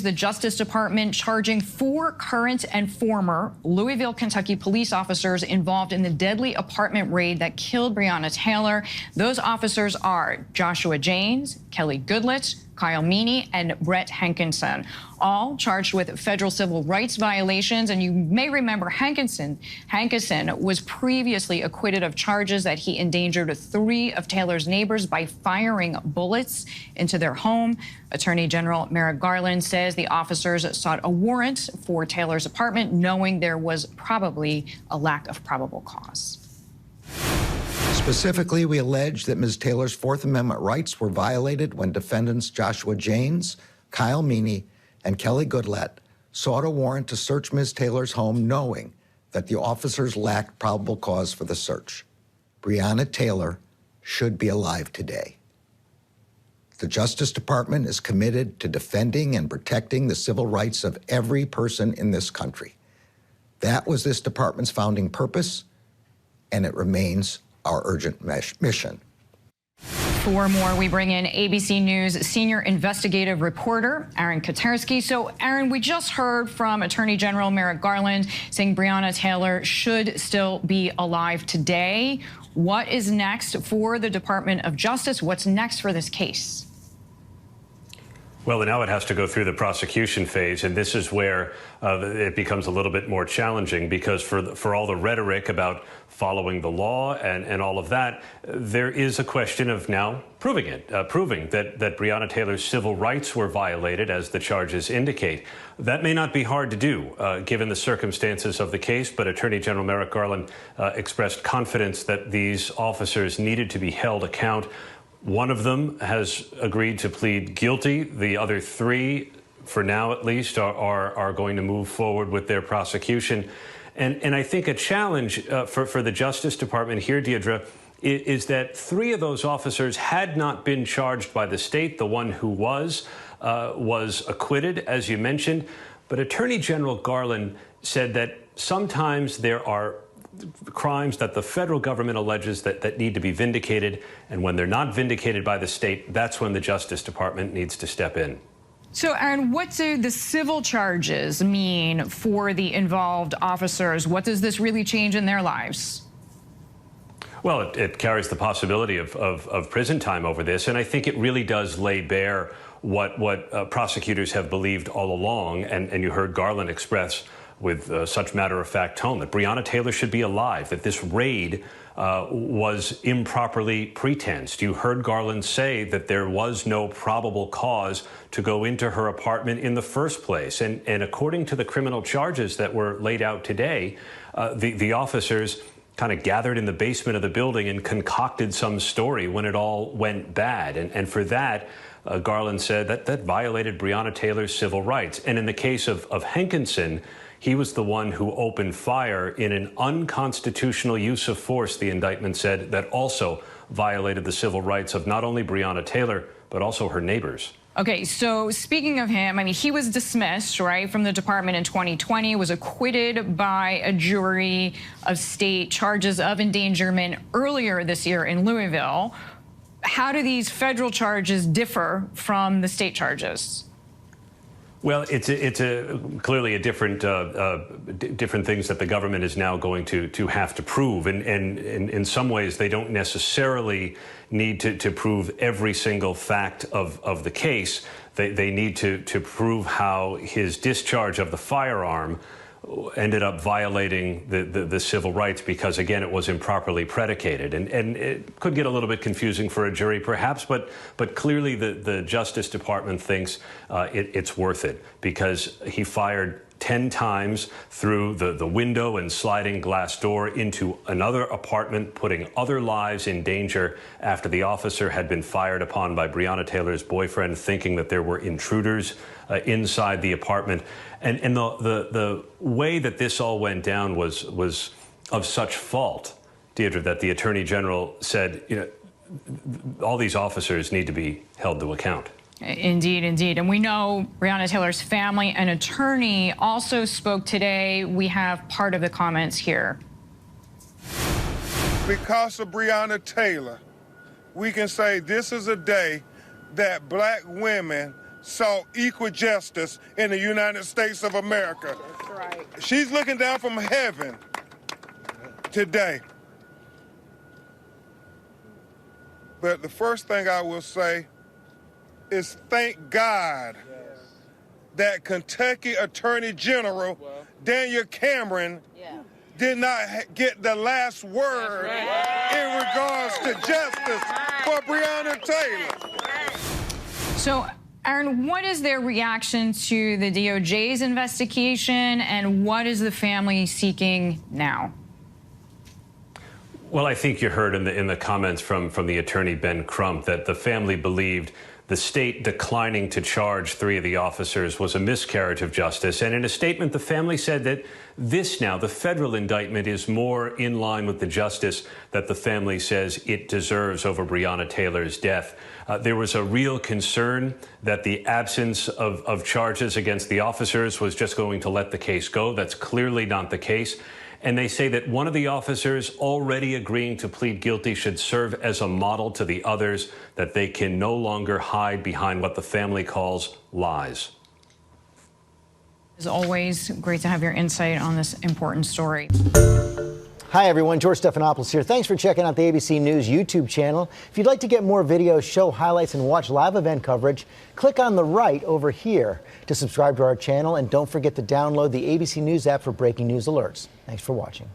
The Justice Department charging 4 current and former Louisville, Kentucky police officers involved in the deadly apartment raid that killed Breonna Taylor. Those officers are Joshua James, Kelly Goodlett, Kyle Meany, and Brett Hankinson, all charged with federal civil rights violations. And you may remember Hankinson was previously acquitted of charges that he endangered 3 of Taylor's neighbors by firing bullets into their home. Attorney General Merrick Garland says the officers sought a warrant for Taylor's apartment, knowing there was probably a lack of probable cause. Specifically, we allege that Ms. Taylor's Fourth Amendment rights were violated when defendants Joshua James, Kyle Meany, and Kelly Goodlett sought a warrant to search Ms. Taylor's home, knowing that the officers lacked probable cause for the search. Breonna Taylor should be alive today. The Justice Department is committed to defending and protecting the civil rights of every person in this country. That was this department's founding purpose, and it remains our urgent mission. For more, we bring in ABC News senior investigative reporter Aaron Katersky. So, Aaron, we just heard from Attorney General Merrick Garland saying Breonna Taylor should still be alive today. What is next for the Department of Justice? What's next for this case? Well, now it has to go through the prosecution phase, and this is where it becomes a little bit more challenging, because for all the rhetoric about following the law and all of that, there is a question of now proving it, proving that Breonna Taylor's civil rights were violated, as the charges indicate. That may not be hard to do, given the circumstances of the case, but Attorney General Merrick Garland expressed confidence that these officers needed to be held account. One of them has agreed to plead guilty. The other 3, for now at least, are going to move forward with their prosecution. And I think a challenge for the Justice Department here, Deirdre, is that 3 of those officers had not been charged by the state. The one who was acquitted, as you mentioned. But Attorney General Garland said that sometimes there are crimes that the federal government alleges that need to be vindicated, and when they're not vindicated by the state, that's when the Justice Department needs to step in. So, Aaron, what do the civil charges mean for the involved officers? What does this really change in their lives? Well, it carries the possibility of prison time over this, and I think it really does lay bare what prosecutors have believed all along, and you heard Garland express with such matter-of-fact tone that Breonna Taylor should be alive, that this raid was improperly pretensed. You heard Garland say that there was no probable cause to go into her apartment in the first place. And according to the criminal charges that were laid out today, the officers kind of gathered in the basement of the building and concocted some story when it all went bad. And for that, Garland said that violated Breonna Taylor's civil rights. And in the case of Hankinson, he was the one who opened fire in an unconstitutional use of force, the indictment said, that also violated the civil rights of not only Breonna Taylor, but also her neighbors. Okay, so speaking of him, I mean, he was dismissed, right, from the department in 2020, was acquitted by a jury of state charges of endangerment earlier this year in Louisville. How do these federal charges differ from the state charges? Well, it's clearly a different things that the government is now going to have to prove, and in some ways they don't necessarily need to prove every single fact of the case. They need to prove how his discharge of the firearm ended up violating the civil rights, because again it was improperly predicated, and it could get a little bit confusing for a jury perhaps, but clearly the Justice Department thinks it's worth it, because he fired 10 times through the window and sliding glass door into another apartment, putting other lives in danger after the officer had been fired upon by Breonna Taylor's boyfriend, thinking that there were intruders inside the apartment. And the way that this all went down was of such fault, Deirdre, that the Attorney General said, you know, all these officers need to be held to account. Indeed, indeed. And we know Breonna Taylor's family and attorney also spoke today. We have part of the comments here. Because of Breonna Taylor, we can say this is a day that black women sought equal justice in the United States of America. That's right. She's looking down from heaven today. But the first thing I will say is thank God that Kentucky Attorney General Daniel Cameron did not get the last word in regards to justice for Breonna Taylor. So, Aaron, what is their reaction to the DOJ's investigation, and what is the family seeking now? Well, I think you heard in the comments from the attorney Ben Crump that the family believed the state declining to charge 3 of the officers was a miscarriage of justice. And in a statement, the family said that this now, the federal indictment, is more in line with the justice that the family says it deserves over Breonna Taylor's death. There was a real concern that the absence of charges against the officers was just going to let the case go. That's clearly not the case. And they say that one of the officers already agreeing to plead guilty should serve as a model to the others, that they can no longer hide behind what the family calls lies. As always, great to have your insight on this important story. Hi, everyone. George Stephanopoulos here. Thanks for checking out the ABC News YouTube channel. If you'd like to get more videos, show highlights, and watch live event coverage, click on the right over here to subscribe to our channel. And don't forget to download the ABC News app for breaking news alerts. Thanks for watching.